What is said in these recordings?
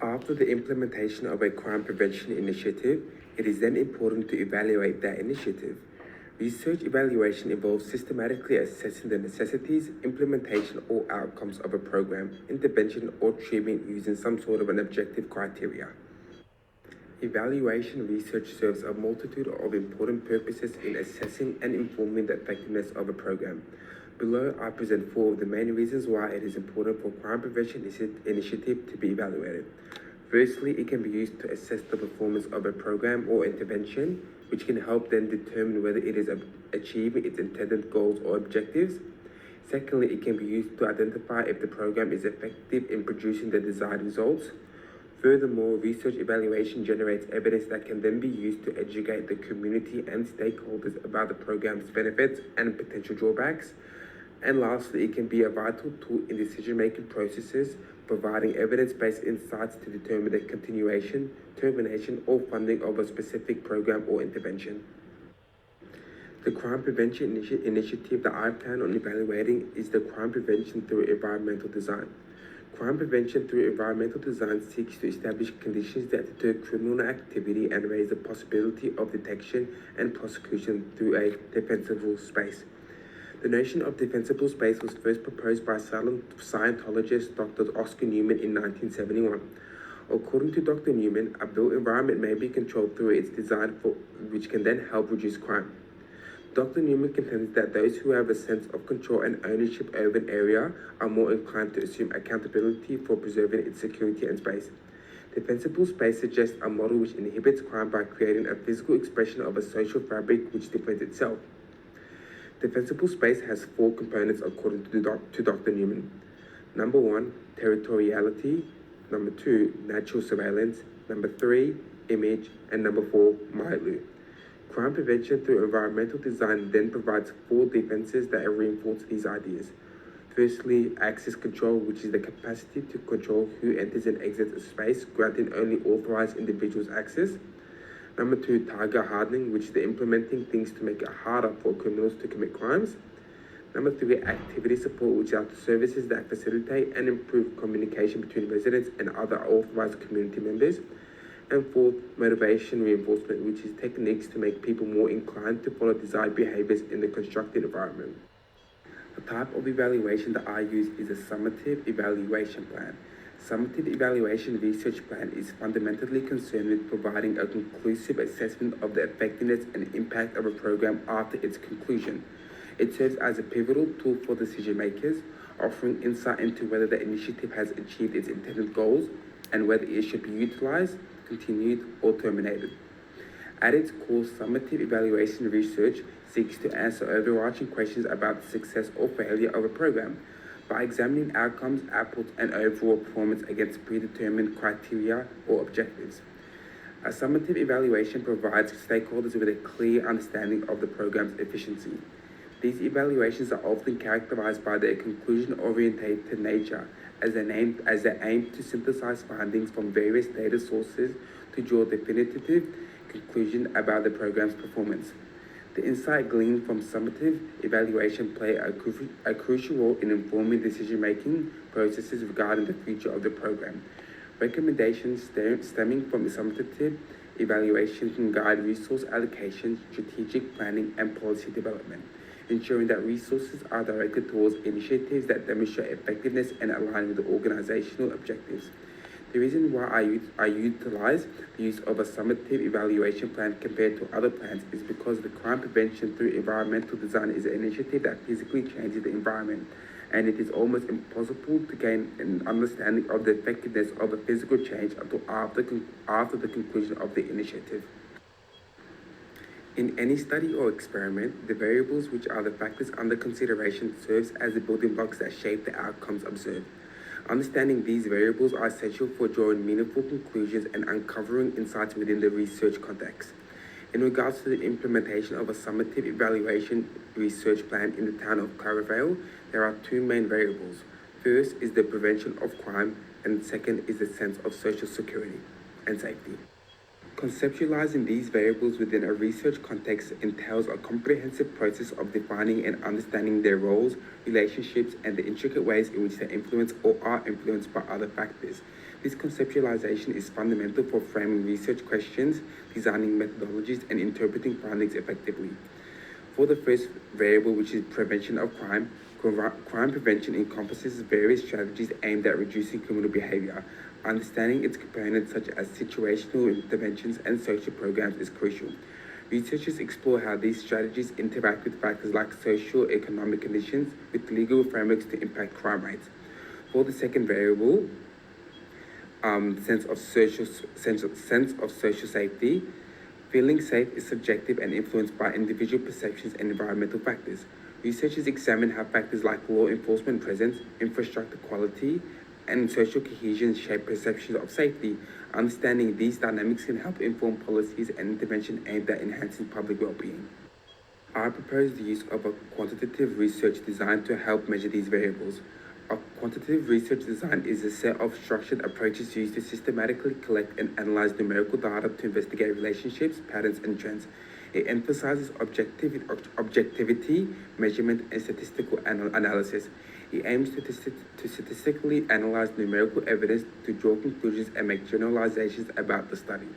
After the implementation of a crime prevention initiative, it is then important to evaluate that initiative. Research evaluation involves systematically assessing the necessities, implementation, or outcomes of a program, intervention, or treatment using some sort of an objective criteria. Evaluation research serves a multitude of important purposes in assessing and informing the effectiveness of a program. Below, I present four of the main reasons why it is important for crime prevention initiative to be evaluated. Firstly, it can be used to assess the performance of a program or intervention, which can help then determine whether it is achieving its intended goals or objectives. Secondly, it can be used to identify if the program is effective in producing the desired results. Furthermore, research evaluation generates evidence that can then be used to educate the community and stakeholders about the program's benefits and potential drawbacks. And lastly, it can be a vital tool in decision-making processes, providing evidence-based insights to determine the continuation, termination, or funding of a specific program or intervention. The crime prevention initiative that I plan on evaluating is the crime prevention through environmental design. Crime prevention through environmental design seeks to establish conditions that deter criminal activity and raise the possibility of detection and prosecution through a defensible space. The notion of defensible space was first proposed by Scientologist Dr. Oscar Newman in 1971. According to Dr. Newman, a built environment may be controlled through its design, which can then help reduce crime. Dr. Newman contends that those who have a sense of control and ownership over an area are more inclined to assume accountability for preserving its security and space. Defensible space suggests a model which inhibits crime by creating a physical expression of a social fabric which defends itself. Defensible space has four components according to Dr. Newman. Number one, territoriality. Number two, natural surveillance. Number three, image. And number four, Mailu. Crime prevention through environmental design then provides four defenses that reinforce these ideas. Firstly, access control, which is the capacity to control who enters and exits a space, granting only authorized individuals access. Number two, target hardening, which is the implementing things to make it harder for criminals to commit crimes. Number three, activity support, which are services that facilitate and improve communication between residents and other authorized community members. And fourth, motivation reinforcement, which is techniques to make people more inclined to follow desired behaviors in the constructed environment. The type of evaluation that I use is a summative evaluation plan. Summative evaluation research plan is fundamentally concerned with providing a conclusive assessment of the effectiveness and impact of a program after its conclusion. It serves as a pivotal tool for decision makers, offering insight into whether the initiative has achieved its intended goals and whether it should be utilized, continued, or terminated. At its core, summative evaluation research seeks to answer overarching questions about the success or failure of a program by examining outcomes, outputs, and overall performance against predetermined criteria or objectives. A summative evaluation provides stakeholders with a clear understanding of the program's efficiency. These evaluations are often characterized by their conclusion-oriented nature, as they aim to synthesize findings from various data sources to draw definitive conclusion about the program's performance. The insight gleaned from summative evaluation play a crucial role in informing decision-making processes regarding the future of the program. Recommendations stemming from the summative evaluation can guide resource allocation, strategic planning, and policy development, ensuring that resources are directed towards initiatives that demonstrate effectiveness and align with the organizational objectives. The reason why I utilize the use of a summative evaluation plan compared to other plans is because the crime prevention through environmental design is an initiative that physically changes the environment, and it is almost impossible to gain an understanding of the effectiveness of a physical change until after the conclusion of the initiative. In any study or experiment, the variables, which are the factors under consideration, serves as the building blocks that shape the outcomes observed. Understanding these variables are essential for drawing meaningful conclusions and uncovering insights within the research context. In regards to the implementation of a summative evaluation research plan in the town of Claravale, there are two main variables. First is the prevention of crime, and second is the sense of social security and safety. Conceptualizing these variables within a research context entails a comprehensive process of defining and understanding their roles, relationships, and the intricate ways in which they influence or are influenced by other factors. This conceptualization is fundamental for framing research questions, designing methodologies, and interpreting findings effectively. For the first variable, which is prevention of crime, crime prevention encompasses various strategies aimed at reducing criminal behavior. Understanding its components such as situational interventions and social programs is crucial. Researchers explore how these strategies interact with factors like social economic conditions with legal frameworks to impact crime rates. For the second variable, sense of social safety, feeling safe is subjective and influenced by individual perceptions and environmental factors. Researchers examine how factors like law enforcement presence, infrastructure quality, and social cohesion shape perceptions of safety. Understanding these dynamics can help inform policies and intervention aimed at enhancing public well-being. I propose the use of a quantitative research designed to help measure these variables. A quantitative research design is a set of structured approaches used to systematically collect and analyze numerical data to investigate relationships, patterns, and trends. It emphasizes objectivity, measurement, and statistical analysis. It aims to statistically analyze numerical evidence to draw conclusions and make generalizations about the study.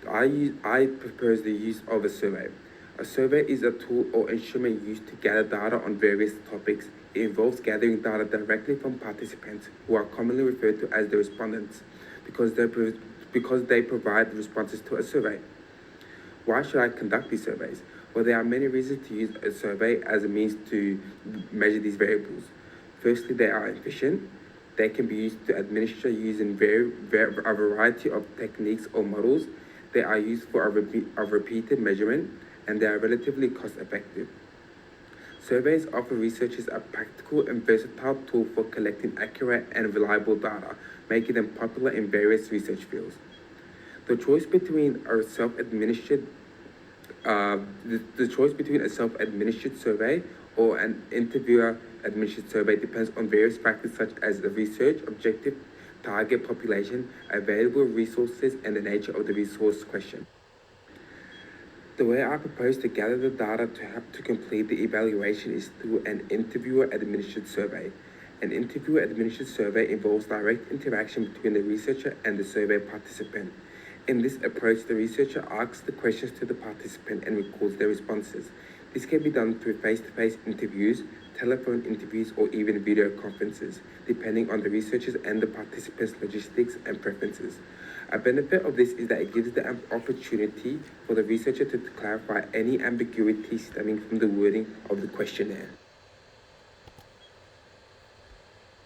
I propose the use of a survey. A survey is a tool or instrument used to gather data on various topics. It involves gathering data directly from participants, who are commonly referred to as the respondents, because they provide responses to a survey. Why should I conduct these surveys? Well, there are many reasons to use a survey as a means to measure these variables. Firstly, they are efficient. They can be used to administer using a variety of techniques or models. They are used for a repeated measurement, and they are relatively cost-effective. Surveys offer researchers a practical and versatile tool for collecting accurate and reliable data, making them popular in various research fields. The choice between a self-administered survey or an interviewer-administered survey depends on various factors such as the research objective, target population, available resources, and the nature of the resource question. The way I propose to gather the data to complete the evaluation is through an interviewer-administered survey. An interviewer-administered survey involves direct interaction between the researcher and the survey participant. In this approach, the researcher asks the questions to the participant and records their responses. This can be done through face-to-face interviews, telephone interviews, or even video conferences, depending on the researchers and the participants' logistics and preferences. A benefit of this is that it gives the opportunity for the researcher to clarify any ambiguity stemming from the wording of the questionnaire.